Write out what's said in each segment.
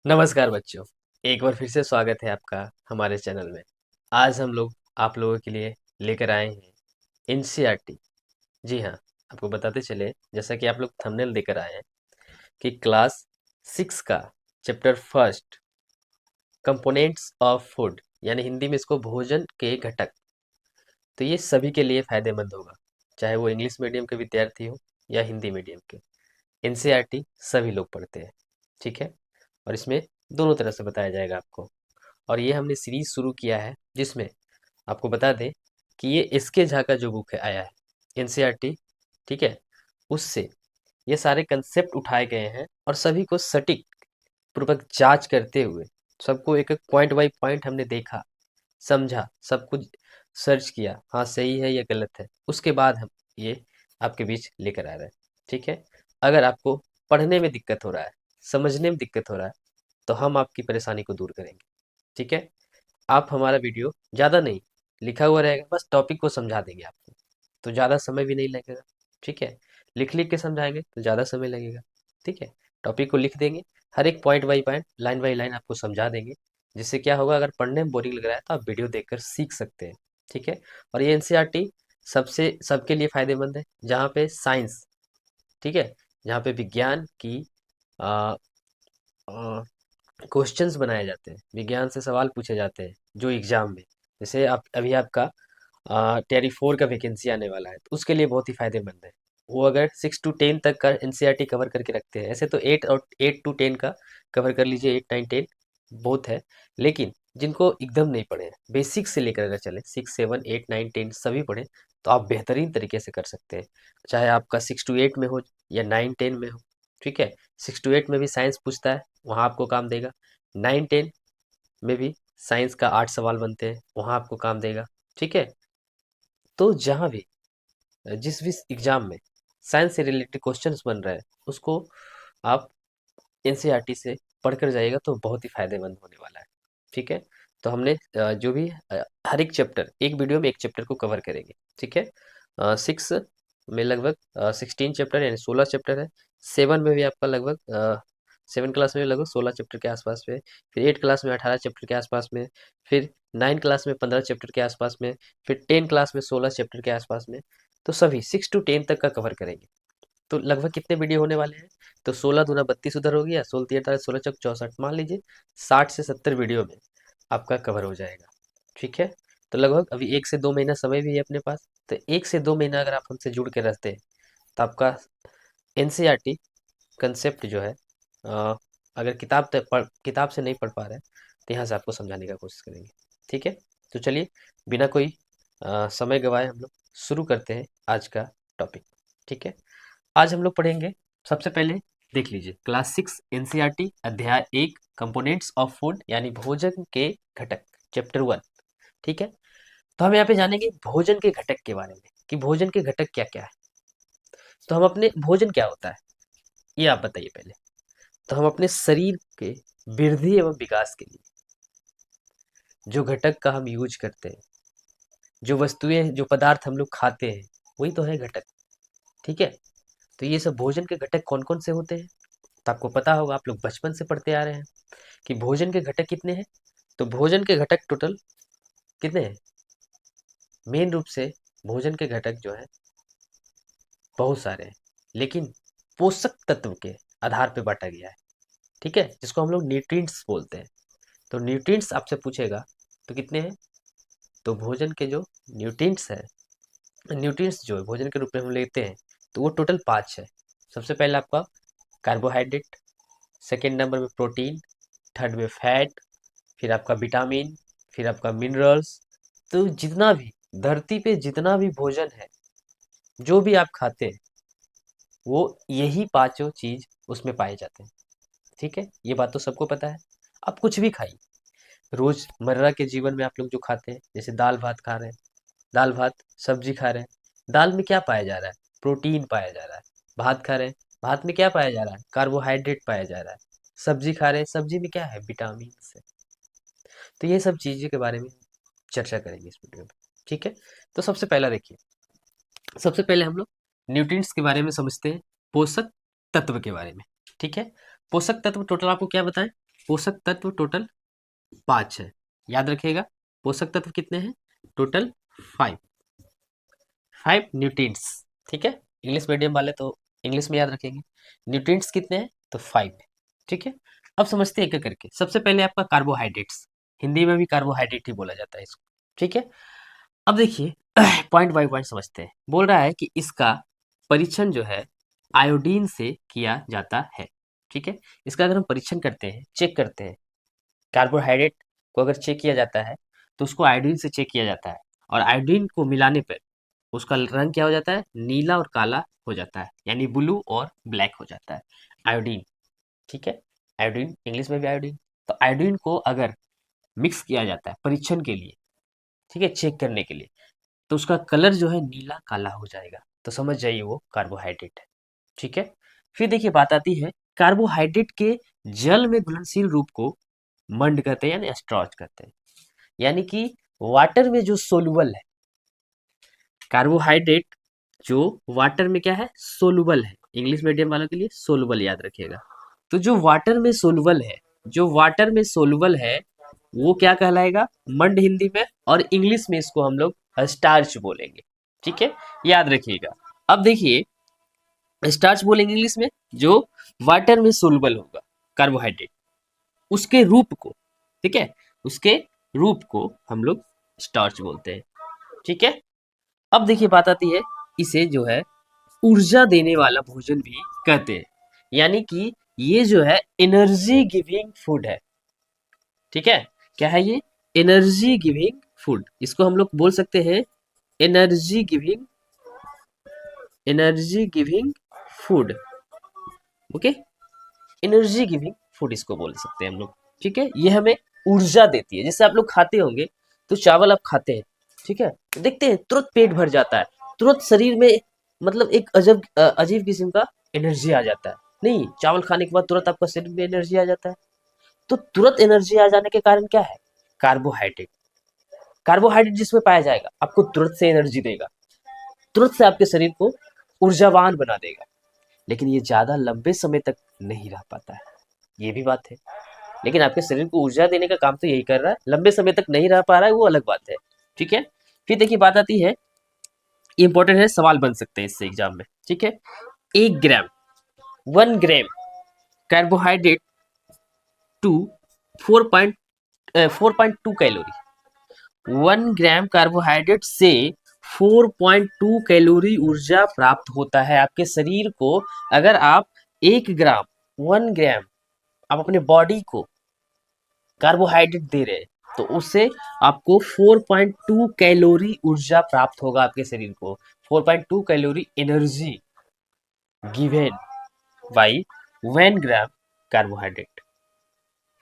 नमस्कार बच्चों, एक बार फिर से स्वागत है आपका हमारे चैनल में। आज हम लोग आप लोगों के लिए लेकर आए हैं एनसीईआरटी। जी हाँ, आपको बताते चले जैसा कि आप लोग थंबनेल देकर आए हैं कि क्लास 6 का chapter first components of food यानी हिंदी में इसको भोजन के घटक। तो ये सभी के लिए फायदेमंद होगा, चाहे वो इंग्लिश मीडियम के विद्यार्थी हो या हिंदी मीडियम के। एनसीईआरटी सभी लोग पढ़ते हैं, ठीक है। और इसमें दोनों तरह से बताया जाएगा आपको। और ये हमने सीरीज शुरू किया है जिसमें आपको बता दें कि ये एसके झा का जो बुक है आया है एनसीईआरटी, ठीक है, उससे ये सारे कंसेप्ट उठाए गए हैं और सभी को सटीक पूर्वक जांच करते हुए सबको एक एक पॉइंट बाय पॉइंट हमने देखा, समझा, सब कुछ सर्च किया, हाँ सही है या गलत है, उसके बाद हम ये आपके बीच लेकर आ रहे हैं, ठीक है। अगर आपको पढ़ने में दिक्कत हो रहा है, समझने में दिक्कत हो रहा है, तो हम आपकी परेशानी को दूर करेंगे, ठीक है। आप हमारा वीडियो ज़्यादा नहीं, लिखा हुआ रहेगा, बस टॉपिक को समझा देंगे आपको, तो ज़्यादा समय भी नहीं लगेगा, ठीक है। लिख के समझाएंगे तो ज़्यादा समय लगेगा, ठीक है। टॉपिक को लिख देंगे, हर एक point point line by line आपको समझा देंगे, जिससे क्या होगा, अगर पढ़ने में बोरिंग लग रहा है तो आप वीडियो देखकर सीख सकते हैं, ठीक है। और ये एनसीईआरटी सबसे सबके लिए फायदेमंद है, जहाँ पे साइंस, ठीक है, जहाँ पे विज्ञान की क्वेश्चंस बनाए जाते हैं, विज्ञान से सवाल पूछे जाते हैं जो एग्जाम में, जैसे आप अभी आपका टेरी 4 का वैकेंसी आने वाला है, तो उसके लिए बहुत ही फायदेमंद है। वो अगर 6 to 10 तक का एनसीईआरटी कवर करके रखते हैं, ऐसे तो 8 to 10 का कवर कर लीजिए, 8 9 10 बहुत है। लेकिन जिनको एकदम नहीं पढ़े, बेसिक से लेकर अगर चले 6 7 8 9 10 सभी पढ़े, तो आप बेहतरीन तरीके से कर सकते हैं, चाहे आपका 6 to 8 में हो या 9 10 में हो, ठीक है। 6 to 8 में भी साइंस पूछता है, वहाँ आपको काम देगा। 9 10 में भी साइंस का 8 सवाल बनते हैं, वहाँ आपको काम देगा, ठीक है। तो जहाँ भी जिस भी एग्जाम में साइंस से रिलेटेड क्वेश्चंस बन रहा है, उसको आप एनसीईआरटी से पढ़कर जाइएगा तो बहुत ही फायदेमंद होने वाला है, ठीक है। तो हमने जो भी हर एक चैप्टर, एक वीडियो में एक चैप्टर को कवर करेंगे, ठीक है। 6 में लगभग 16 चैप्टर यानी 16 चैप्टर है। 7 में भी आपका लगभग 7 क्लास में लगभग 16 चैप्टर के आसपास में, फिर 8 क्लास में 18 चैप्टर के आसपास में, फिर 9 क्लास में 15 चैप्टर के आसपास में, फिर 10 क्लास में 16 चैप्टर के आसपास में। तो सभी 6 to 10 तक का कवर करेंगे। तो लगभग कितने वीडियो होने वाले हैं, तो 16 दूना 32 उधर हो गया, 16 3 18 16 चौक 64, मान लीजिए 60 से 70 वीडियो में आपका कवर हो जाएगा, ठीक है। तो लगभग अभी 1 से 2 महीना समय भी है अपने पास, तो 1 से 2 महीना अगर आप हमसे जुड़ के रहते हैं, तो आपका एनसीईआरटी कंसेप्ट जो है, अगर किताब से नहीं पढ़ पा रहे हैं, तो यहाँ से आपको समझाने का कोशिश करेंगे, ठीक है। तो चलिए, बिना कोई समय गवाए हम लोग शुरू करते हैं आज का टॉपिक, ठीक है। आज हम लोग पढ़ेंगे, सबसे पहले देख लीजिए, क्लास 6 एनसीईआरटी अध्याय 1 कंपोनेंट्स ऑफ फूड यानी भोजन के घटक, चैप्टर 1, ठीक है। तो हम यहाँ पे जानेंगे भोजन के घटक के बारे में, कि भोजन के घटक क्या क्या है। तो हम अपने भोजन क्या होता है, ये आप बताइए पहले। तो हम अपने शरीर के वृद्धि एवं विकास के लिए जो घटक का हम यूज करते हैं, जो वस्तुएं, जो पदार्थ हम लोग खाते हैं, वही तो है घटक, ठीक है। तो ये सब भोजन के घटक कौन कौन से होते हैं, तो आपको पता होगा, आप लोग बचपन से पढ़ते आ रहे हैं कि भोजन के घटक कितने हैं। तो भोजन के घटक टोटल कितने हैं, मेन रूप से भोजन के घटक जो है बहुत सारे हैं, लेकिन पोषक तत्व के आधार पे बांटा गया है, ठीक है, जिसको हम लोग न्यूट्रिएंट्स बोलते हैं। तो न्यूट्रिएंट्स आपसे पूछेगा तो कितने हैं, तो भोजन के जो न्यूट्रिएंट्स है, न्यूट्रिएंट्स जो है भोजन के रूप में हम लेते हैं, तो वो टोटल 5 है। सबसे पहले आपका कार्बोहाइड्रेट, सेकेंड नंबर में प्रोटीन, थर्ड में फैट, फिर आपका विटामिन, फिर आपका मिनरल्स। तो जितना भी धरती पे जितना भी भोजन है, जो भी आप खाते हैं, वो यही पांचों चीज उसमें पाए जाते हैं, ठीक है। ये बात तो सबको पता है। आप कुछ भी खाइए, रोजमर्रा के जीवन में आप लोग जो खाते हैं, जैसे दाल भात खा रहे हैं, दाल भात सब्जी खा रहे हैं, दाल में क्या पाया जा रहा है, प्रोटीन पाया जा रहा है। भात खा रहे हैं, भात में क्या पाया जा रहा है, कार्बोहाइड्रेट पाया जा रहा है। सब्जी खा रहे हैं, सब्जी में क्या है, विटामिन है। तो ये सब चीज़ों के बारे में चर्चा करेंगे इस वीडियो में, ठीक है। तो सबसे पहला देखिए, सबसे पहले हम लोग न्यूट्रिएंट्स के बारे में समझते हैं, पोषक तत्व के बारे में, ठीक है। पोषक तत्व टोटल आपको क्या बताएं, पोषक तत्व टोटल 5 है, याद रखिएगा। पोषक तत्व कितने हैं? Total 5, 5 nutrients. ठीक है, इंग्लिश मीडियम वाले तो इंग्लिश में याद रखेंगे। न्यूट्रिएंट्स कितने हैं? तो 5 है। ठीक है, अब समझते हैं एक एक करके। सबसे पहले आपका कार्बोहाइड्रेट्स, हिंदी में भी कार्बोहाइड्रेट ही बोला जाता है इसको। ठीक है, अब देखिए पॉइंट बाय पॉइंट समझते हैं। बोल रहा है कि इसका परीक्षण जो है आयोडीन से किया जाता है। ठीक है, इसका अगर हम परीक्षण करते हैं, चेक करते हैं, कार्बोहाइड्रेट को अगर चेक किया जाता है तो उसको आयोडीन से चेक किया जाता है, और आयोडीन को मिलाने पर उसका रंग क्या हो जाता है? नीला और काला हो जाता है, यानी ब्लू और ब्लैक हो जाता है आयोडीन। ठीक है, आयोडीन, इंग्लिश में भी आयोडीन। तो आयोडीन को अगर मिक्स किया जाता है परीक्षण के लिए, ठीक है, चेक करने के लिए, तो उसका कलर जो है नीला काला हो जाएगा, तो समझ जाइए वो कार्बोहाइड्रेट है। ठीक है, फिर देखिए बात आती है कार्बोहाइड्रेट के जल में घुलनशील रूप को मंड कहते हैं, यानी स्टार्च कहते हैं। यानी कि वाटर में जो सोलुबल है, कार्बोहाइड्रेट जो वाटर में क्या है? सोलुबल है। इंग्लिश मीडियम वालों के लिए सोलुबल याद रखिएगा। तो जो वाटर में सोलुबल है, जो वाटर में सोलुबल है वो क्या कहलाएगा? मंड हिंदी में, और इंग्लिश में इसको हम लोग स्टार्च बोलेंगे। ठीक है, याद रखिएगा। अब देखिए स्टार्च बोलेंगे इंग्लिश में जो वाटर में सोलुबल होगा कार्बोहाइड्रेट, उसके रूप को, ठीक है, उसके रूप को हम लोग स्टार्च बोलते हैं। ठीक है, अब देखिए बात आती है, इसे जो है ऊर्जा देने वाला भोजन भी कहते हैं। यानी कि ये जो है एनर्जी गिविंग फूड है। ठीक है, क्या है ये? Energy giving food. इसको हम लोग बोल सकते हैं energy giving, energy giving food. Okay, energy giving food इसको बोल सकते हैं हम लोग। ठीक है, ये हमें ऊर्जा देती है। जैसे आप लोग खाते होंगे तो चावल आप खाते हैं, ठीक है, तो देखते हैं तुरंत पेट भर जाता है, तुरंत शरीर में मतलब एक अजीब किस्म का एनर्जी आ जाता है। नहीं, चावल खाने के बाद तुरंत आपका शरीर में एनर्जी आ जाता है। तो तुरंत एनर्जी आ जाने के कारण क्या है? कार्बोहाइड्रेट। कार्बोहाइड्रेट जिसमें पाया जाएगा आपको तुरंत से एनर्जी देगा, तुरंत से आपके शरीर को ऊर्जावान बना देगा। लेकिन ये ज्यादा लंबे समय तक नहीं रह पाता है, ये भी बात है। लेकिन आपके शरीर को ऊर्जा देने का काम तो यही कर रहा है, लंबे समय तक नहीं रह पा रहा है वो अलग बात है। ठीक है, फिर देखिए बात आती है, इंपॉर्टेंट है, सवाल बन सकते हैं इससे एग्जाम में। ठीक है, 1 gram, 1 gram carbohydrate to 4.2 calorie. 1 gram carbohydrate से 4.2 कैलोरी ऊर्जा प्राप्त होता है आपके शरीर को। अगर आप 1 ग्राम, 1 ग्राम आप अपने बॉडी को कार्बोहाइड्रेट दे रहे हैं तो उससे आपको 4.2 कैलोरी ऊर्जा प्राप्त होगा आपके शरीर को। 4.2 calorie energy given by 1 gram carbohydrate.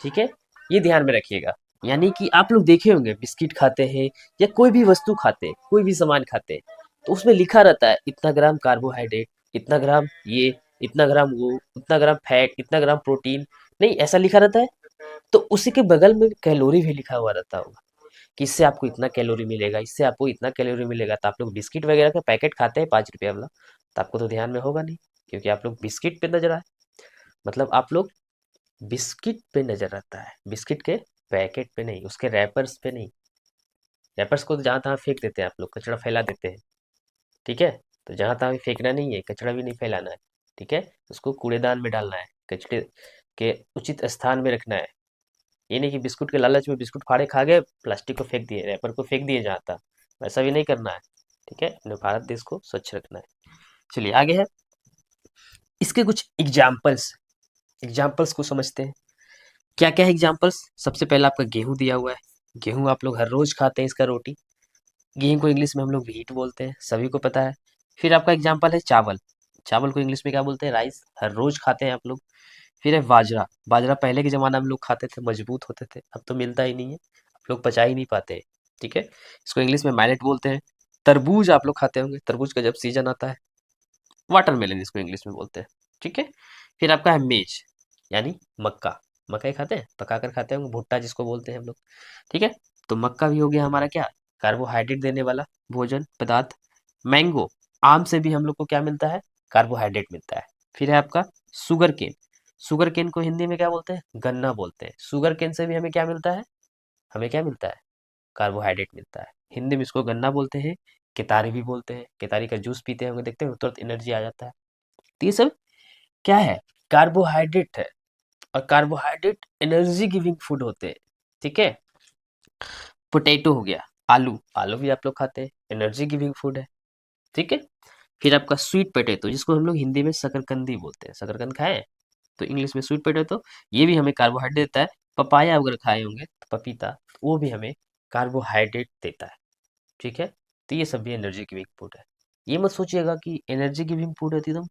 ठीक है, ये ध्यान में रखिएगा। यानी कि आप लोग देखे होंगे बिस्किट खाते हैं या कोई भी वस्तु खाते हैं, कोई भी सामान खाते हैं, तो उसमें लिखा रहता है इतना ग्राम कार्बोहाइड्रेट, इतना ग्राम ये, इतना ग्राम वो, इतना ग्राम फैट, इतना ग्राम प्रोटीन। नहीं, ऐसा लिखा रहता है। तो उसी के बगल में कैलोरी भी लिखा हुआ रहता होगा कि इससे आपको इतना कैलोरी मिलेगा, इससे आपको इतना कैलोरी मिलेगा। तो आप लोग बिस्किट वगैरह का पैकेट खाते हैं 5 रुपया वाला, तो आपको तो ध्यान में होगा नहीं, क्योंकि आप लोग बिस्किट पे नजर आए, मतलब आप लोग बिस्किट पे नजर रहता है, बिस्किट के पैकेट पे नहीं, उसके रैपर्स पे नहीं। रैपर्स को तो जहाँ तहाँ फेंक देते हैं आप लोग, कचरा फैला देते हैं। ठीक है, तो जहाँ तहाँ भी फेंकना नहीं है, कचरा भी नहीं फैलाना है। ठीक है, उसको कूड़ेदान में डालना है, कचरे के उचित स्थान में रखना है। ये नहीं कि बिस्कुट के लालच में बिस्कुट फाड़े खा गए, प्लास्टिक को फेंक दिए, रैपर को फेंक दिए जहाँ तहाँ, वैसा भी नहीं करना है। ठीक है, अपने भारत देश को स्वच्छ रखना है। चलिए आगे है, इसके कुछ एग्जाम्पल्स, एग्जाम्पल्स को समझते हैं। क्या क्या है एग्जाम्पल्स? सबसे पहला आपका गेहूं दिया हुआ है। गेहूं आप लोग हर रोज खाते हैं, इसका रोटी। गेहूं को इंग्लिश में हम लोग व्हीट बोलते हैं, सभी को पता है। फिर आपका एग्जाम्पल है चावल। चावल को इंग्लिश में क्या बोलते हैं? राइस, हर रोज खाते हैं आप लोग। फिर है बाजरा। बाजरा पहले के जमाना में लोग खाते थे, मजबूत होते थे, अब तो मिलता ही नहीं है, आप लोग पचा ही नहीं पाते हैं। ठीक है, इसको इंग्लिश में मैलेट बोलते हैं। तरबूज आप लोग खाते होंगे, तरबूज का जब सीजन आता है। वाटरमेलन इसको इंग्लिश में बोलते हैं। ठीक है, फिर आपका है मेज, यानी मक्का। मक्का ही खाते हैं, पका कर खाते होंगे, भुट्टा जिसको बोलते हैं हम लोग। ठीक है, तो मक्का भी हो गया हमारा क्या? कार्बोहाइड्रेट देने वाला भोजन पदार्थ। मैंगो, आम से भी हम लोग को क्या मिलता है? कार्बोहाइड्रेट मिलता है। फिर है आपका शुगर केन। शुगर केन को हिंदी में क्या बोलते हैं? गन्ना बोलते हैं। शुगर केन से भी हमें क्या मिलता है? हमें क्या मिलता है? कार्बोहाइड्रेट मिलता है। हिंदी में इसको गन्ना बोलते हैं। केतारी भी बोलते हैं। केतारी का जूस पीते हैं, देखते हैं तुरंत एनर्जी आ जाता है। तो ये सब क्या है? कार्बोहाइड्रेट है। और कार्बोहाइड्रेट एनर्जी गिविंग फूड होते हैं। ठीक है। पोटैटो हो गया, आलू, आलू भी आप लोग खाते हैं, एनर्जी गिविंग फूड है। ठीक है। फिर आपका स्वीट पोटैटो, जिसको हम लोग हिंदी में शकरकंदी बोलते हैं। शकरकंद खाए हैं? तो इंग्लिश में स्वीट पोटैटो, ये भी हमें कार्बोहाइड्रेट देता है। पपाया अगर खाए होंगे तो पपीता, वो भी हमें कार्बोहाइड्रेट देता है। ठीक है। तो ये सब भी एनर्जी गिविंग फूड है। ये मत सोचिएगा कि एनर्जी गिविंग फूड है तो एकदम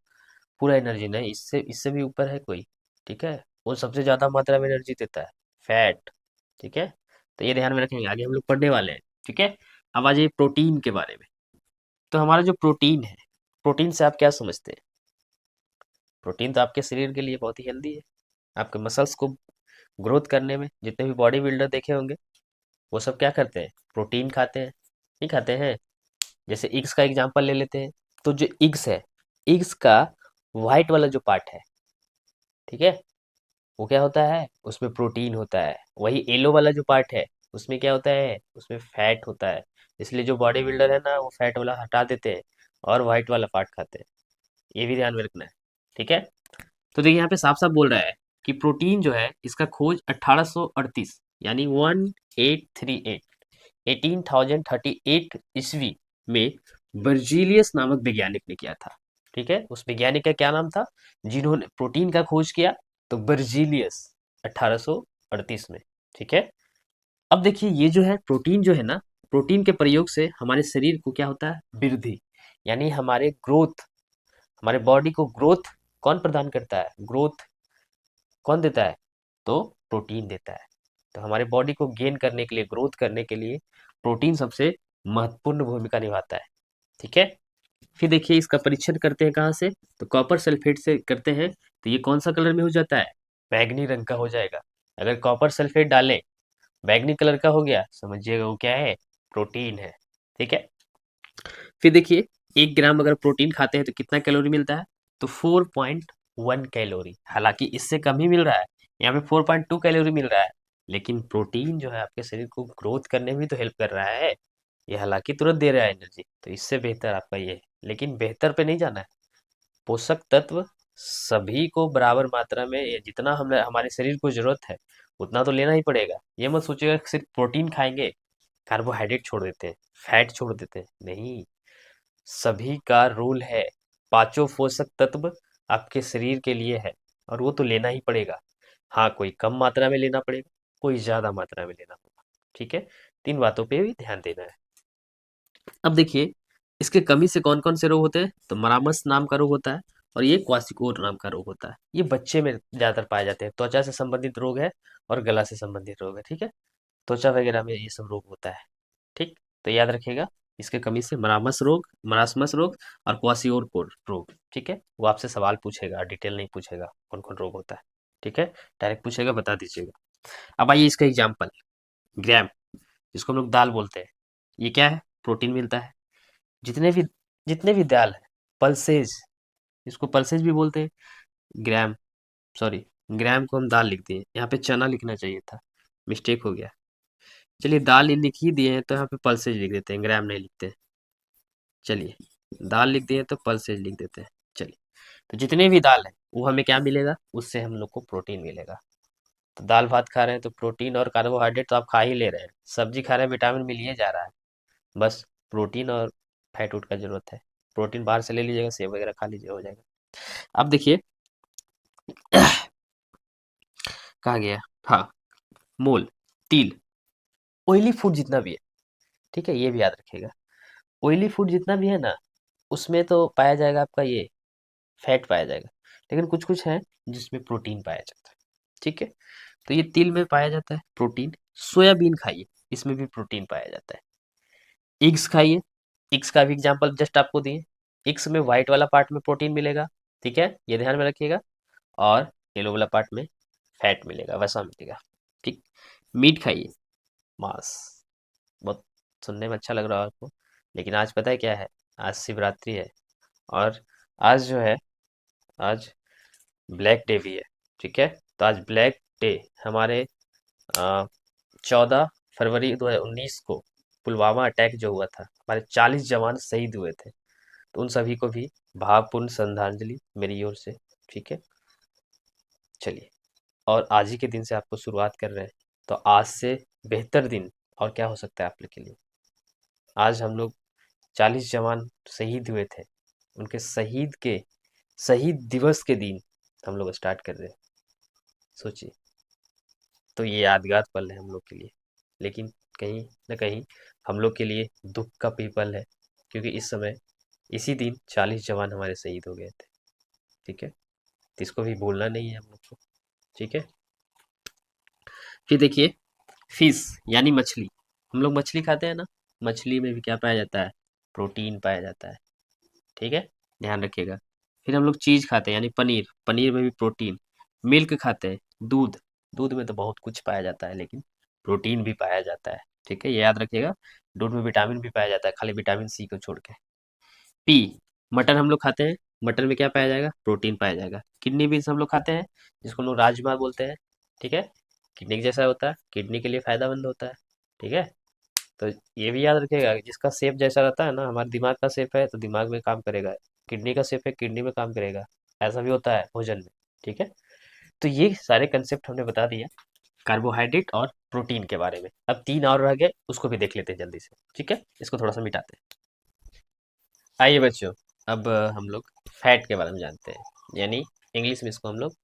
पूरा एनर्जी, नहीं, इससे इससे भी ऊपर है कोई। ठीक है। वो सबसे ज्यादा मात्रा में एनर्जी देता है, फैट। ठीक है। तो ये ध्यान में रखेंगे, आगे हम लोग पढ़ने वाले हैं। ठीक है। अब आ जाइए प्रोटीन के बारे में। तो हमारा जो प्रोटीन है, प्रोटीन से आप क्या समझते हैं? प्रोटीन तो आपके शरीर के लिए बहुत ही हेल्दी है। आपके मसल्स को ग्रोथ करने में, जितने भी बॉडी बिल्डर देखे होंगे, वो सब क्या करते हैं? प्रोटीन खाते हैं। नहीं खाते हैं? जैसे इग्स का एग्जांपल ले लेते हैं। तो जो इग्स है, इग्स का व्हाइट वाला जो पार्ट है, ठीक है, वो क्या होता है? उसमें प्रोटीन होता है। वही येलो वाला जो पार्ट है, उसमें क्या होता है? उसमें फैट होता है। इसलिए जो बॉडी बिल्डर है ना, वो फैट वाला हटा देते हैं और व्हाइट वाला पार्ट खाते हैं। ये भी ध्यान में रखना है। ठीक है। तो देखिए यहाँ पे साफ साफ बोल रहा है कि प्रोटीन जो है, इसका खोज 1838 यानी 1838 1838 ईस्वी में बर्जीलियस नामक वैज्ञानिक ने किया था। ठीक है। उस वैज्ञानिक का क्या नाम था जिन्होंने प्रोटीन का खोज किया? तो बर्जीलियस, 1838 में। ठीक है। अब देखिए ये जो है प्रोटीन जो है ना, प्रोटीन के प्रयोग से हमारे शरीर को क्या होता है? वृद्धि, यानी हमारे ग्रोथ, हमारे बॉडी को ग्रोथ कौन प्रदान करता है? ग्रोथ कौन देता है? तो प्रोटीन देता है। तो हमारे बॉडी को गेन करने के लिए, ग्रोथ करने के लिए प्रोटीन सबसे महत्वपूर्ण भूमिका निभाता है। ठीक है। फिर देखिए इसका परीक्षण करते हैं कहाँ से? तो कॉपर सल्फेट से करते हैं। तो ये कौन सा कलर में हो जाता है? बैगनी रंग का हो जाएगा। अगर कॉपर सल्फेट डालें, बैगनी कलर का हो गया, समझिएगा वो क्या है? प्रोटीन है। ठीक है। फिर देखिए 1 ग्राम अगर प्रोटीन खाते हैं तो कितना कैलोरी मिलता है? तो 4.1 कैलोरी। हालांकि इससे कम ही मिल रहा है, यहाँ पे 4.2 कैलोरी मिल रहा है। लेकिन प्रोटीन जो है आपके शरीर को ग्रोथ करने में भी तो हेल्प कर रहा है। ये हालांकि तुरंत दे रहा है एनर्जी, तो इससे बेहतर आपका ये है। लेकिन बेहतर पे नहीं जाना है। पोषक तत्व सभी को बराबर मात्रा में, जितना हम हमारे शरीर को जरूरत है उतना तो लेना ही पड़ेगा। ये मत सोचिएगा कि सिर्फ प्रोटीन खाएंगे, कार्बोहाइड्रेट छोड़ देते हैं, फैट छोड़ देते हैं, नहीं। सभी का रोल है। पांचों पोषक तत्व आपके शरीर के लिए है, और वो तो लेना ही पड़ेगा। हाँ, कोई कम मात्रा में लेना पड़ेगा, कोई ज्यादा मात्रा में लेना होगा। ठीक है। तीन बातों पे भी ध्यान देना है। अब देखिए इसके कमी से कौन कौन से रोग होते हैं? तो मरामस नाम का रोग होता है, और ये क्वासिकोर नाम का रोग होता है। ये बच्चे में ज्यादातर पाए जाते हैं। त्वचा से संबंधित रोग है और गला से संबंधित रोग है। ठीक है। त्वचा वगैरह में ये सब रोग होता है। ठीक। तो याद रखिएगा, इसके कमी से मरामस रोग, मरासमस रोग और क्वासियोर रोग। ठीक है। वो आपसे सवाल पूछेगा, डिटेल नहीं पूछेगा कौन कौन रोग होता है। ठीक है। डायरेक्ट पूछेगा, बता दीजिएगा। अब आइए इसका एग्जाम्पल, ग्राम, जिसको हम लोग दाल बोलते हैं। ये क्या है? प्रोटीन मिलता है। जितने भी जितने भी दाल है, पल्सेज, इसको पल्सेज भी बोलते हैं। ग्राम, सॉरी, ग्राम को हम दाल लिख दिए, यहाँ पे चना लिखना चाहिए था, मिस्टेक हो गया। चलिए दाल ही लिख ही दिए हैं तो यहाँ पे पल्सेज लिख देते हैं, ग्राम नहीं लिखते हैं। चलिए दाल लिख दिए तो पल्सेज लिख देते हैं। चलिए, तो जितने भी दाल है वो हमें क्या मिलेगा? उससे हम लोग को प्रोटीन मिलेगा। तो दाल भात खा रहे हैं तो प्रोटीन और कार्बोहाइड्रेट तो आप खा ही ले रहे हैं। सब्जी खा रहे हैं, विटामिन मिल ही जा रहा है। बस प्रोटीन और फैट उट का जरूरत है। प्रोटीन बाहर से ले लीजिएगा, सेव वगैरह खा लीजिए, हो जाएगा। अब देखिए कहा गया, हाँ, मोल, तिल, ऑयली फूड जितना भी है, ठीक है, ये भी याद रखिएगा। ऑयली फूड जितना भी है ना, उसमें तो पाया जाएगा आपका ये फैट पाया जाएगा। लेकिन कुछ कुछ है जिसमें प्रोटीन पाया जाता है। ठीक है। तो ये तिल में पाया जाता है प्रोटीन। सोयाबीन खाइए, इसमें भी प्रोटीन पाया जाता है। एग्स खाइए, एग्स का भी एग्जांपल जस्ट आपको दिए। एग्स में व्हाइट वाला पार्ट में प्रोटीन मिलेगा। ठीक है, ये ध्यान में रखिएगा। और येलो वाला पार्ट में फैट मिलेगा, वैसा मिलेगा। ठीक। मीट खाइए, मांस। बहुत सुनने में अच्छा लग रहा है आपको, लेकिन आज पता है क्या है? आज शिवरात्रि है, और आज जो है, आज ब्लैक डे भी है। ठीक है। तो आज ब्लैक डे हमारे 14 फरवरी 2019 को पुलवामा अटैक जो हुआ था, हमारे 40 जवान शहीद हुए थे। तो उन सभी को भी भावपूर्ण श्रद्धांजलि मेरी ओर से। ठीक है। चलिए, और आज ही के दिन से आपको शुरुआत कर रहे हैं, तो आज से बेहतर दिन और क्या हो सकता है आप लोग के लिए। आज हम लोग 40 जवान शहीद हुए थे, उनके शहीद दिवस के दिन हम लोग स्टार्ट कर रहे हैं। सोचिए, तो ये यादगार पल है हम लोग के लिए, लेकिन कहीं न कहीं हम लोग के लिए दुःख का भी पल है, क्योंकि इस समय इसी दिन 40 जवान हमारे शहीद हो गए थे। ठीक है? तो इसको भी भूलना नहीं है हम लोग को। ठीक है? फिर देखिए, फिश यानी मछली। हम लोग मछली खाते हैं ना, मछली में भी क्या पाया जाता है? प्रोटीन पाया जाता है। ठीक है? ध्यान रखिएगा। फिर हम लोग चीज़ खाते हैं यानी पनीर, पनीर में भी प्रोटीन। मिल्क खाते हैं, दूध, दूध में तो बहुत कुछ पाया जाता है, लेकिन प्रोटीन भी पाया जाता है। ठीक है? ये याद रखिएगा। दूध में विटामिन भी पाया जाता है, खाली विटामिन सी को छोड़ के। पी, मटर हम लोग खाते हैं, मटर में क्या पाया जाएगा? प्रोटीन पाया जाएगा। किडनी बीन्स हम लोग खाते हैं, जिसको हम लोग राजमा बोलते हैं। ठीक है? किडनी के जैसा होता है, किडनी के लिए फायदेमंद होता है। ठीक है? तो ये भी याद रखिएगा, जिसका शेप जैसा रहता है ना, हमारे दिमाग का शेप है तो दिमाग में काम करेगा, किडनी का शेप है किडनी में काम करेगा। ऐसा भी होता है भोजन में। ठीक है? तो ये सारे कंसेप्ट हमने बता दिया कार्बोहाइड्रेट और प्रोटीन के बारे में। अब तीन और रह गए, उसको भी देख लेते हैं जल्दी से। ठीक है? इसको थोड़ा सा मिटाते हैं। आइए बच्चों, अब हम लोग फैट के बारे में जानते हैं, यानी इंग्लिश में इसको हम लोग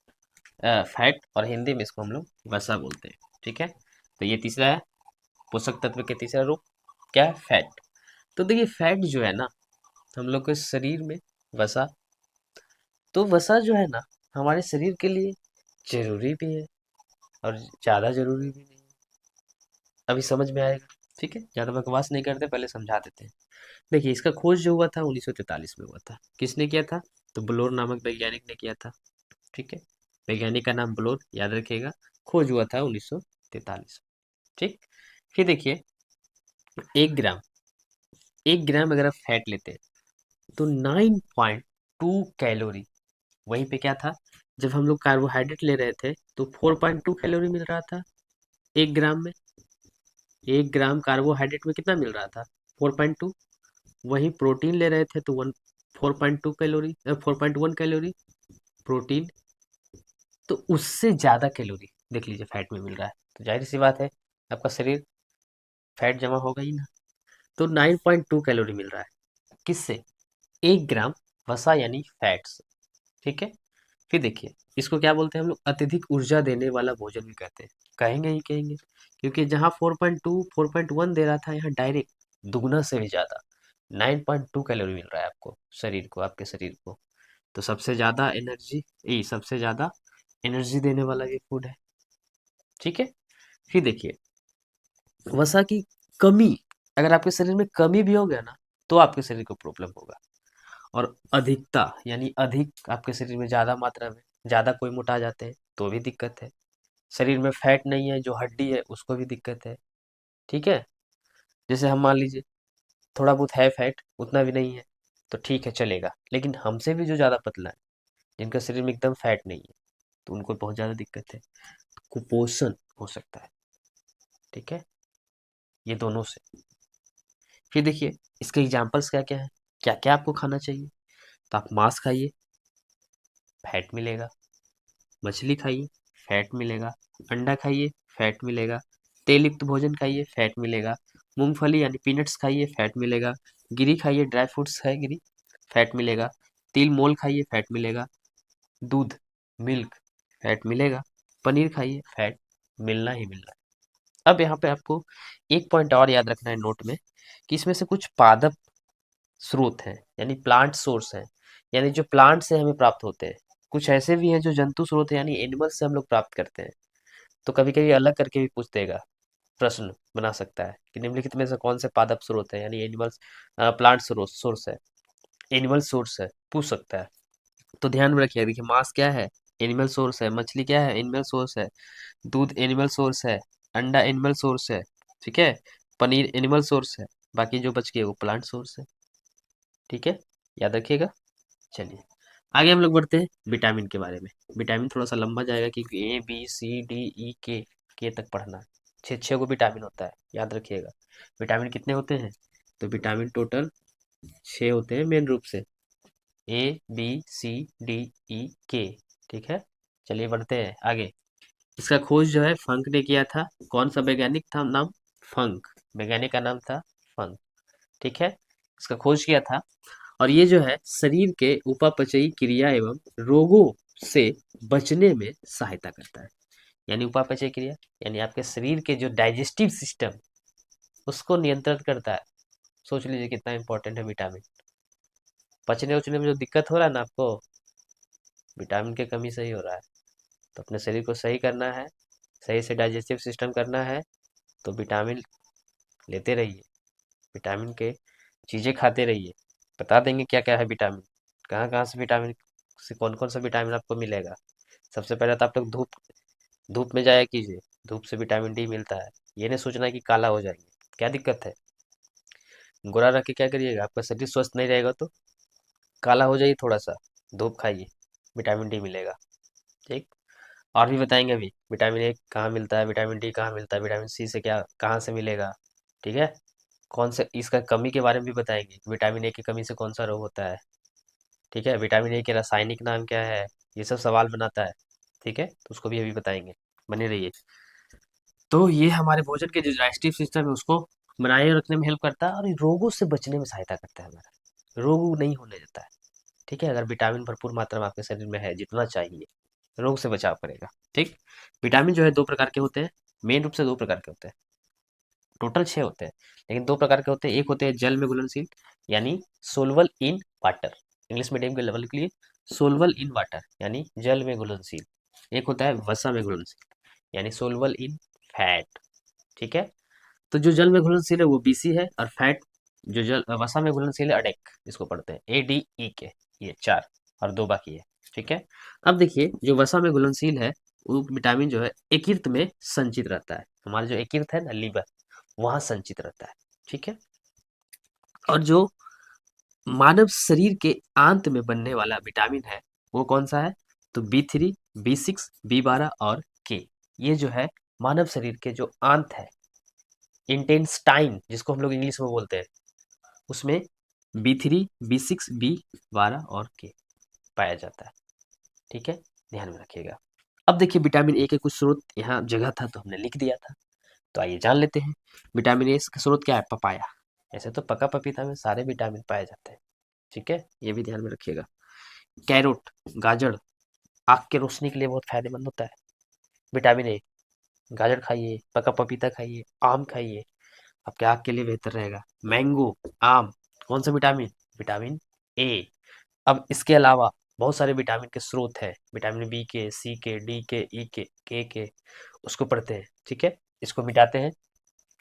फैट और हिंदी में इसको हम लोग वसा बोलते हैं। ठीक है? तो ये तीसरा है, पोषक तत्व के तीसरा रूप क्या है? फैट। तो देखिए, फैट जो है ना, हम लोग के शरीर में वसा, तो वसा जो है ना, हमारे शरीर के लिए जरूरी भी है और ज्यादा जरूरी भी नहीं। अभी समझ में आएगा। ठीक है, ज्यादा बकवास नहीं करते, पहले समझा देते हैं। देखिए, इसका खोज जो हुआ था 1943 में हुआ था। किसने किया था? तो ब्लोर नामक वैज्ञानिक ने किया था। ठीक है? वैज्ञानिक का नाम ब्लोर, याद रखिएगा। खोज हुआ था 1943। ठीक। फिर देखिए, 1 ग्राम, 1 ग्राम अगर आप फैट लेते हैं तो 9.2 कैलोरी। वहीं पे क्या था, जब हम लोग कार्बोहाइड्रेट ले रहे थे तो 4.2 कैलोरी मिल रहा था 1 ग्राम में। 1 ग्राम कार्बोहाइड्रेट में कितना मिल रहा था? 4.2। वहीं प्रोटीन ले रहे थे तो 4.2 कैलोरी, 4.1 कैलोरी प्रोटीन। तो उससे ज्यादा कैलोरी देख लीजिए फैट में मिल रहा है, तो जाहिर सी बात है आपका शरीर फैट जमा होगा ही ना। तो 9.2 कैलोरी मिल रहा है किससे? 1 ग्राम वसा यानी फैट्स। ठीक है? फिर देखिए, इसको क्या बोलते हैं हम लोग? अत्यधिक ऊर्जा देने वाला भोजन भी कहते हैं। कहेंगे ही कहेंगे, क्योंकि जहाँ 4.2 4.1 दे रहा था, यहाँ डायरेक्ट दुगना से भी ज्यादा 9.2 कैलोरी मिल रहा है आपको, शरीर को, आपके शरीर को। तो सबसे ज्यादा एनर्जी देने वाला ये फूड है। ठीक है? फिर देखिए, वसा की कमी, अगर आपके शरीर में कमी भी हो गया ना, तो आपके शरीर को प्रॉब्लम होगा। और अधिकता यानी अधिक, आपके शरीर में ज्यादा मात्रा में ज्यादा कोई मोटा जाते हैं तो भी दिक्कत है। शरीर में फैट नहीं है, जो हड्डी है उसको भी दिक्कत है। ठीक है? जैसे हम मान लीजिए थोड़ा बहुत है फैट, उतना भी नहीं है, तो ठीक है चलेगा। लेकिन हमसे भी जो ज्यादा पतला है, जिनका शरीर में एकदम फैट नहीं है, तो उनको बहुत ज्यादा दिक्कत है, कुपोषण हो सकता है। ठीक है? ये दोनों से। फिर देखिए, इसके एग्जाम्पल्स क्या क्या है, क्या क्या आपको खाना चाहिए। तो आप मांस खाइए, फैट मिलेगा। मछली खाइए, फैट मिलेगा। अंडा खाइए, फैट मिलेगा। तेल युक्त भोजन खाइए, फैट मिलेगा। मूंगफली यानी पीनट्स खाइए, फैट मिलेगा। गिरी खाइए, ड्राई फ्रूट्स है गिरी, फैट मिलेगा। तिल मोल खाइए, फैट मिलेगा। दूध, मिल्क, फैट मिलेगा। पनीर खाइए, फैट मिलना ही मिलना है। अब यहाँ पे आपको एक पॉइंट और याद रखना है नोट में, कि इसमें से कुछ पादप स्रोत हैं, यानी प्लांट सोर्स हैं, यानी जो प्लांट से हमें प्राप्त होते हैं। कुछ ऐसे भी हैं जो जंतु स्रोत है, यानी एनिमल से हम लोग प्राप्त करते हैं। तो कभी कभी अलग करके भी पूछ देगा, प्रश्न बना सकता है कि निम्नलिखित में से कौन से पादप स्रोत है, यानी एनिमल्स, प्लांट सोर्स है, एनिमल सोर्स है, पूछ सकता है। तो ध्यान में रखिए, देखिए मांस क्या है? एनिमल सोर्स है। मछली क्या है? एनिमल सोर्स है। दूध एनिमल सोर्स है। अंडा एनिमल सोर्स है। ठीक है? पनीर एनिमल सोर्स है। बाकी जो बच गए वो प्लांट सोर्स है। ठीक है? याद रखिएगा। चलिए, आगे हम लोग बढ़ते हैं विटामिन के बारे में। विटामिन थोड़ा सा लंबा जाएगा क्योंकि के तक पढ़ना है। छः छः को विटामिन होता है, याद रखिएगा। विटामिन कितने होते हैं? तो विटामिन टोटल 6 होते हैं मेन रूप से। A B C D E K। ठीक है, चलिए बढ़ते हैं आगे। इसका खोज जो है फंक ने किया था। कौन सा वैज्ञानिक था नाम? फंक। वैज्ञानिक का नाम था फंक। ठीक है, इसका खोज किया था। और ये जो है शरीर के उपापचयी क्रिया एवं रोगों से बचने में सहायता करता है। यानी उपापचय क्रिया यानी आपके शरीर के जो डाइजेस्टिव सिस्टम, उसको नियंत्रित करता है। सोच लीजिए कितना इंपॉर्टेंट है विटामिन। पचने उचने में जो दिक्कत हो रहा है ना आपको, विटामिन की कमी से ही हो रहा है। तो अपने शरीर को सही करना है, सही से डाइजेस्टिव सिस्टम करना है, तो विटामिन लेते रहिए। विटामिन के चीज़ें खाते रहिए। बता देंगे क्या क्या है विटामिन, कहाँ कहाँ से विटामिन, से कौन कौन सा विटामिन आपको मिलेगा। सबसे पहले तो आप लोग धूप धूप में जाया कीजिए। धूप से विटामिन डी मिलता है। ये नहीं सोचना है कि काला हो जाएंगे, क्या दिक्कत है। गोरा रख के क्या करिएगा, आपका शरीर स्वस्थ नहीं रहेगा तो काला हो जाइए थोड़ा सा। धूप खाइए, विटामिन डी मिलेगा। ठीक, और भी बताएंगे अभी विटामिन ए कहाँ मिलता है, विटामिन डी कहाँ मिलता है, विटामिन सी से क्या कहाँ से मिलेगा। ठीक है, कौन से इसका कमी के बारे में भी बताएंगे, विटामिन ए की कमी से कौन सा रोग होता है। ठीक है, विटामिन ए के रासायनिक नाम क्या है, ये सब सवाल बनाता है। ठीक है, तो उसको भी अभी बताएंगे, बने रहिए। तो ये हमारे भोजन के जो डाइजेस्टिव सिस्टम है उसको बनाए रखने में हेल्प करता है, और ये रोगों से बचने में सहायता करता है हमारा। रोग नहीं होने देता है। ठीक है, अगर विटामिन भरपूर मात्रा में आपके शरीर में है, जितना चाहिए, रोग से बचाव करेगा। ठीक, विटामिन जो है दो प्रकार के होते हैं। मेन रूप से दो प्रकार के होते हैं। टोटल 6 होते हैं, लेकिन दो प्रकार के होते हैं। एक होते हैं जल में घुलनशील, यानी soluble in water. English medium के लेवल के लिए सोलबल इन वाटर यानी जल में घुलनशील। एक होता है वसा में घुलनशील, यानी सोलबल इन फैट। ठीक है, तो जो जल में घुलनशील है वो बीसी है, और फैट जो जल वसा में घुलनशील है अडेक, इसको पढ़ते हैं ADE के। ये चार और दो बाकी है। ठीक है, अब देखिए जो वसा में घुलनशील है, वो विटामिन जो है यकृत में संचित रहता है। हमारा जो यकृत है ना, लीवर, वहां संचित रहता है। ठीक है, और जो मानव शरीर के आंत में बनने वाला विटामिन है वो कौन सा है? तो B3, B6, B12 और के। ये जो है मानव शरीर के जो आंत है, इंटेस्टाइन जिसको हम लोग इंग्लिश में बोलते हैं, उसमें B3, B6, B12 और के पाया जाता है। ठीक है, ध्यान में रखिएगा। अब देखिए विटामिन ए के कुछ स्रोत, यहाँ जगह था तो हमने लिख दिया था, तो आइए जान लेते हैं। विटामिन ए का स्रोत क्या है? पपाया। ऐसे तो पका पपीता में सारे विटामिन पाए जाते हैं। ठीक है, ये भी ध्यान में रखिएगा। कैरोट, गाजर, आँख की रोशनी के लिए बहुत फायदेमंद होता है। विटामिन ए, गाजर खाइए, पका पपीता खाइए, आम खाइए, आपके आँख के लिए बेहतर रहेगा। मैंगो, आम, कौन सा विटामिन? Vitamin A. अब इसके अलावा बहुत सारे विटामिन के स्रोत हैं। विटामिन बी के, सी के, डी के, ई के, उसको पढ़ते हैं। ठीक है, इसको मिटाते हैं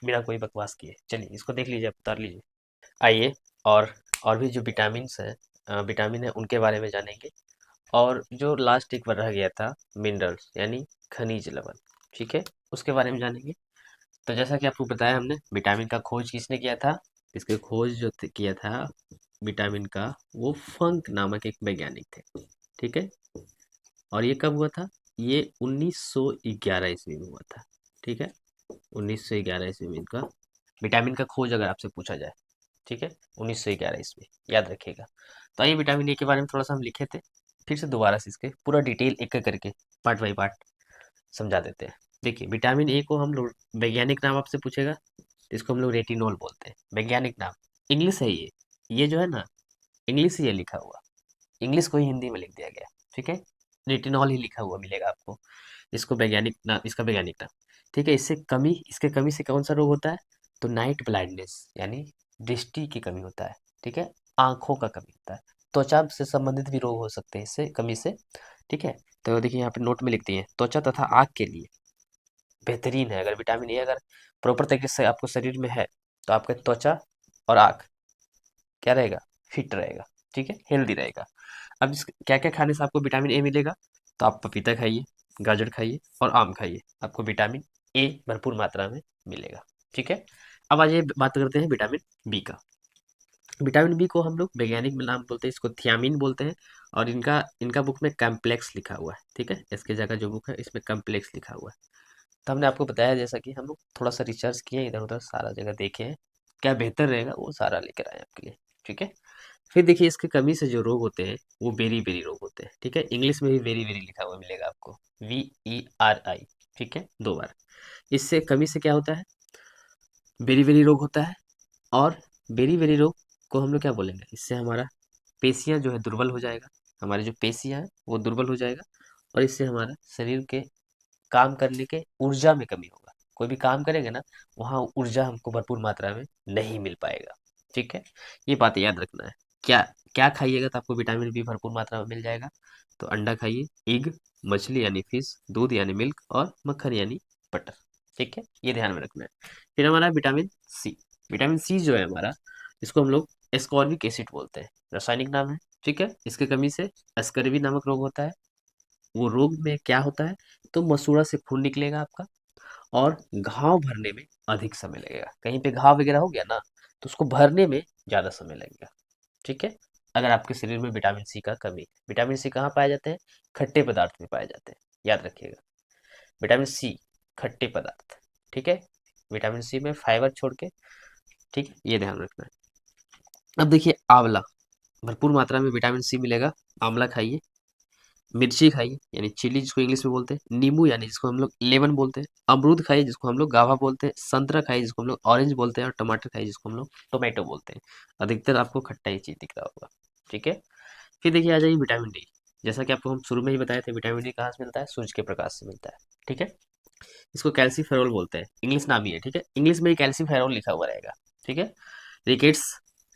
बिना कोई बकवास किए। चलिए इसको देख लीजिए, उतार लीजिए। आइए, और और भी जो विटामिन्स हैं, विटामिन है, उनके बारे में जानेंगे। और जो लास्ट एक बार रह गया था, मिनरल्स यानी खनिज लवण। ठीक है, उसके बारे में जानेंगे। तो जैसा कि आपको बताया हमने, विटामिन का खोज किसने किया था? इसके खोज जो किया था विटामिन का, वो फंक नामक एक वैज्ञानिक थे। ठीक है, और ये कब हुआ था? ये 1911 ईस्वी में हुआ था। ठीक है, 1911 ईस्वी में इनका विटामिन का खोज अगर आपसे पूछा जाए। ठीक है, 1911 ईस्वी, याद रखिएगा। तो आइए विटामिन ए के बारे में थोड़ा सा हम लिखे थे, फिर से दोबारा से इसके पूरा डिटेल एक एक करके पार्ट बाई पार्ट समझा देते हैं। देखिए विटामिन ए को हम लोग, वैज्ञानिक नाम आपसे पूछेगा तो इसको हम लोग रेटिनॉल बोलते हैं। वैज्ञानिक नाम, इंग्लिश है ये जो है ना, इंग्लिश ही है लिखा हुआ, इंग्लिश को ही हिंदी में लिख दिया गया। ठीक है, रेटिनॉल ही लिखा हुआ मिलेगा आपको। इसको वैज्ञानिक नाम, इसका वैज्ञानिक नाम। ठीक है, इसके कमी से कौन सा रोग होता है? तो नाइट ब्लाइंडनेस यानी दृष्टि की कमी होता है। ठीक है, आंखों का कमी होता है। त्वचा से संबंधित भी रोग हो सकते हैं इससे कमी से। ठीक है, तो देखिए यहाँ पे नोट में लिख दिए, त्वचा तथा आंख के लिए बेहतरीन है। अगर विटामिन ए अगर प्रॉपर तरीके से आपको शरीर में है, तो आपका त्वचा और आंख क्या रहेगा? फिट रहेगा। ठीक है, हेल्दी रहेगा। अब इस क्या क्या खाने से आपको विटामिन ए मिलेगा? तो आप पपीता खाइए, गाजर खाइए और आम खाइए, आपको विटामिन ए भरपूर मात्रा में मिलेगा। ठीक है, अब आइए बात करते हैं विटामिन बी का। विटामिन बी को हम लोग वैज्ञानिक में नाम बोलते हैं, इसको थियामिन बोलते हैं। और इनका इनका बुक में कॉम्प्लेक्स लिखा हुआ है, ठीक है। इसके जगह जो बुक है इसमें कॉम्प्लेक्स लिखा हुआ है। तो हमने आपको बताया जैसा कि हम लोग थोड़ा सा रिसर्च किए, इधर उधर सारा जगह देखे हैं, क्या बेहतर रहेगा वो सारा लेकर आए आपके लिए, ठीक है। फिर देखिए इसकी कमी से जो रोग होते हैं वो बेरी बेरी रोग होते हैं, ठीक है। इंग्लिश में भी वेरी वेरी लिखा हुआ मिलेगा आपको, VERI, ठीक है, 2 बार। इससे कमी से क्या होता है, बेरी बेरी रोग होता है। और बेरी बेरी रोग को हम लोग क्या बोलेंगे, इससे हमारा पेशियां जो है दुर्बल हो जाएगा, हमारी जो पेशियां है वो दुर्बल हो जाएगा। और इससे हमारा शरीर के काम करने के ऊर्जा में कमी होगा। कोई भी काम करेंगे ना, वहाँ ऊर्जा हमको भरपूर मात्रा में नहीं मिल पाएगा, ठीक है। ये बात याद रखना है। क्या क्या खाइएगा तो आपको विटामिन बी भरपूर मात्रा में मिल जाएगा। तो अंडा खाइए, एग, मछली यानी फिश, दूध यानी मिल्क, और मक्खन यानी बटर, ठीक है। ये ध्यान में रखना है। फिर हमारा विटामिन सी। विटामिन सी जो है हमारा, इसको हम लोग एस्कॉर्बिक एसिड बोलते हैं, रासायनिक नाम है, ठीक है। इसके कमी से स्कर्वी नामक रोग होता है। वो रोग में क्या होता है, तो मसूड़ा से खून निकलेगा आपका, और घाव भरने में अधिक समय लगेगा। कहीं पे घाव वगैरह हो गया ना, तो उसको भरने में ज़्यादा समय लगेगा, ठीक है। अगर आपके शरीर में विटामिन सी का कमी है। विटामिन सी कहाँ पाए जाते हैं, खट्टे पदार्थ में पाए जाते हैं, याद रखिएगा। विटामिन सी खट्टे पदार्थ, ठीक है। विटामिन सी में फाइबर छोड़ के, ठीक है, ये ध्यान रखना है। अब देखिए आंवला, भरपूर मात्रा में विटामिन सी मिलेगा। आंवला खाइए। मिर्ची खाइए यानी चिली जिसको इंग्लिश में बोलते हैं। नींबू यानी जिसको हम लोग लेमन बोलते हैं। अमरूद खाइए जिसको हम लोग गावा बोलते हैं। संतरा खाइए जिसको हम लोग ऑरेंज बोलते हैं। और टमाटर खाइए जिसको हम लोग टोमेटो बोलते हैं। अधिकतर आपको खट्टा ही चीज दिख रहा होगा, ठीक है। फिर देखिए आ जाइए विटामिन डी। जैसा कि आपको हम शुरू में ही बताए थे, विटामिन डी कहाँ से मिलता है, सूरज के प्रकाश से मिलता है, ठीक है। इसको कैल्सीफेरोल बोलते हैं, इंग्लिश नाम ही है, ठीक है। इंग्लिश में ही कैल्सीफेरोल लिखा हुआ रहेगा, ठीक है। रिकेट्स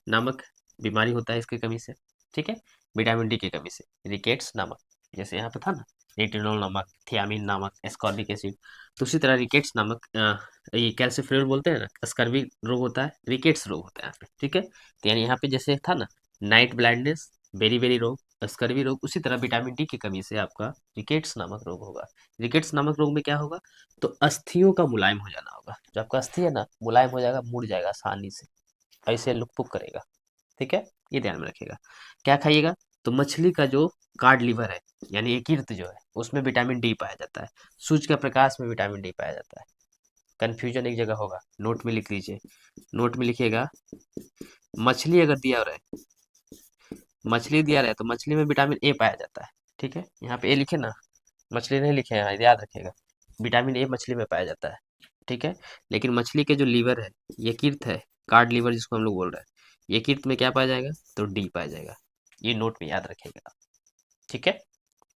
नामक बीमारी होता है इसकी कमी से, ठीक है। विटामिन डी की कमी से रिकेट्स नामक, जैसे यहाँ पे था ना, रेटिनॉल नामक, थियामिन नामक, एस्कॉर्बिक एसिड, तो उसी तरह रिकेट्स नामक ये कैल्सीफेरोल बोलते हैं ना, स्कर्वी रोग होता है, रिकेट्स रोग होता है यहाँ पे, ठीक है। तो यानी यहाँ पे जैसे था ना, नाइट ब्लाइंडनेस, बेरी बेरी रोग, स्कर्वी रोग, उसी तरह विटामिन डी की कमी से आपका रिकेट्स नामक रोग होगा। रिकेट्स नामक रोग में क्या होगा, तो अस्थियों का मुलायम हो जाना होगा। जो आपका अस्थि है ना, मुलायम हो जाएगा, मुड़ जाएगा आसानी से, ऐसे लुक-पुक करेगा, ठीक है? ये ध्यान में रखिएगा। क्या खाइएगा? तो मछली का जो कार्ड लिवर है, यानी यकृत जो है, उसमें विटामिन डी पाया जाता है। सूर्य के प्रकाश में विटामिन डी पाया जाता है। कन्फ्यूजन एक जगह होगा, नोट में लिख लीजिए। नोट में लिखिएगा, मछली अगर दिया रहे, मछली दिया रहे तो मछली में विटामिन ए पाया जाता है, ठीक है? यहाँ पे ए लिखे ना, मछली नहीं लिखे यहाँ, याद रखिएगा। विटामिन ए मछली में पाया जाता है, ठीक है। लेकिन मछली के जो लीवर है, यकृत है, कार्ड लीवर जिसको हम लोग बोल रहे हैं, यकृत में क्या पाया जाएगा, तो डी पाया जाएगा। ये नोट में याद रखिएगा, ठीक है।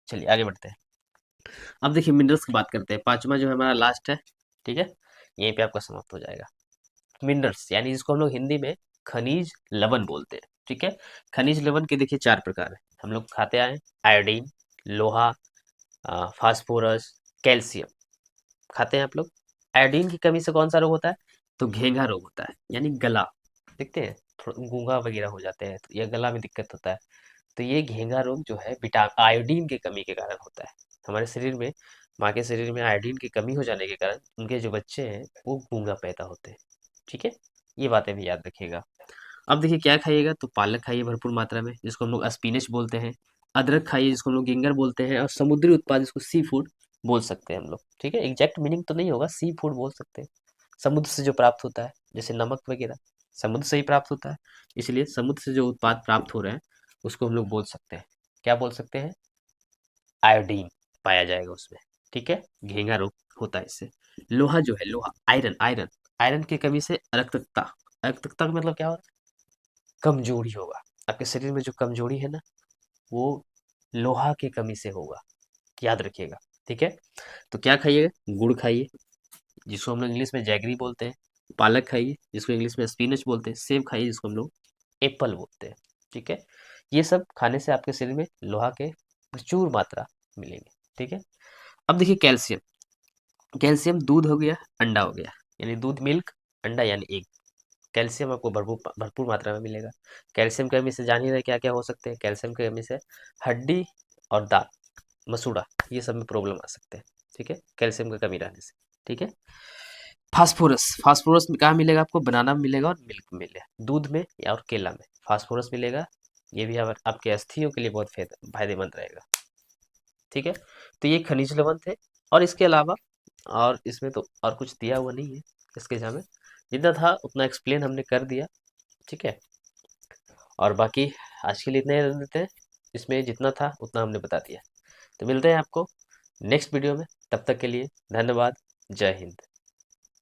चलिए आगे बढ़ते हैं। अब देखिए मिनरल्स की बात करते हैं। पांचवा जो है हमारा लास्ट है, ठीक है। यहीं पे आपका समाप्त हो जाएगा। मिनरल्स यानी जिसको हम लोग हिंदी में खनिज लवण बोलते हैं, ठीक है। खनिज लवण के देखिए 4 प्रकार है, हम लोग खाते आए हैं। आयोडीन, लोहा, फास्फोरस, कैल्शियम खाते हैं आप लोग। आयोडीन की कमी से कौन सा रोग होता है, तो घेंघा रोग होता है, यानी गला, देखते हैं थोड़ा गूंगा वगैरह हो जाते हैं, तो ये गला में दिक्कत होता है। तो ये घेंघा रोग जो है विटा आयोडीन की कमी के कारण होता है। हमारे शरीर में, माँ के शरीर में आयोडीन की कमी हो जाने के कारण उनके जो बच्चे हैं वो गूंगा पैदा होते हैं, ठीक है। ये बातें भी याद रखिएगा। अब देखिए क्या खाइएगा, तो पालक खाइए भरपूर मात्रा में, जिसको हम लोग स्पिनच बोलते हैं। अदरक खाइए जिसको हम लोग गिंगर बोलते हैं। और समुद्री उत्पाद जिसको सी फूड बोल सकते हैं हम लोग, ठीक है। एग्जैक्ट मीनिंग तो नहीं होगा, सी फूड बोल सकते हैं। समुद्र से जो प्राप्त होता है, जैसे नमक वगैरह समुद्र से ही प्राप्त होता है, इसलिए समुद्र से जो उत्पाद प्राप्त हो रहे हैं उसको हम लोग बोल सकते हैं, क्या बोल सकते हैं, आयोडीन पाया जाएगा उसमें, ठीक है। घेंघा रोग होता है इससे। लोहा जो है, लोहा, आयरन, आयरन, आयरन की कमी से रक्तकता। रक्तकता का मतलब क्या होता है, कमजोरी होगा। आपके शरीर में जो कमजोरी है ना, वो लोहा की कमी से होगा, याद रखिएगा, ठीक है। तो क्या खाइएगा, गुड़ खाइए जिसको हम लोग इंग्लिश में जैगरी बोलते हैं। पालक खाइए जिसको इंग्लिश में स्पिनच बोलते हैं। सेब खाइए जिसको हम लोग एप्पल बोलते हैं, ठीक है। ये सब खाने से आपके शरीर में लोहा के प्रचुर मात्रा मिलेंगे, ठीक है। अब देखिए कैल्शियम। कैल्शियम दूध हो गया, अंडा हो गया, यानी दूध मिल्क, अंडा यानी एग। कैल्शियम आपको भरपूर भरपूर मात्रा में मिलेगा। कैल्शियम की कमी से जान ही रहे क्या क्या हो सकते हैं, कैल्शियम की कमी से हड्डी और दांत, मसूड़ा, ये सब में प्रॉब्लम आ सकते हैं, ठीक है, कैल्शियम की कमी रहने से, ठीक है। फास्फोरस, फास्फोरस में कहाँ मिलेगा आपको, बनाना में मिलेगा और मिल्क में मिलेगा, दूध में या और केला में। फास्फोरस मिलेगा। ये भी आपके अस्थियों के लिए बहुत फायदेमंद रहेगा। ठीक है, तो ये खनिज लवण थे। और इसके अलावा और इसमें तो और कुछ दिया हुआ नहीं है इसके एग्जाम में, जितना था उतना एक्सप्लेन हमने कर दिया। ठीक है, और बाकी आज के लिए इतना ही रख देते हैं। इसमें जितना था उतना हमने बता दिया। तो मिलते हैं आपको नेक्स्ट वीडियो में, तब तक के लिए धन्यवाद। जय हिंद।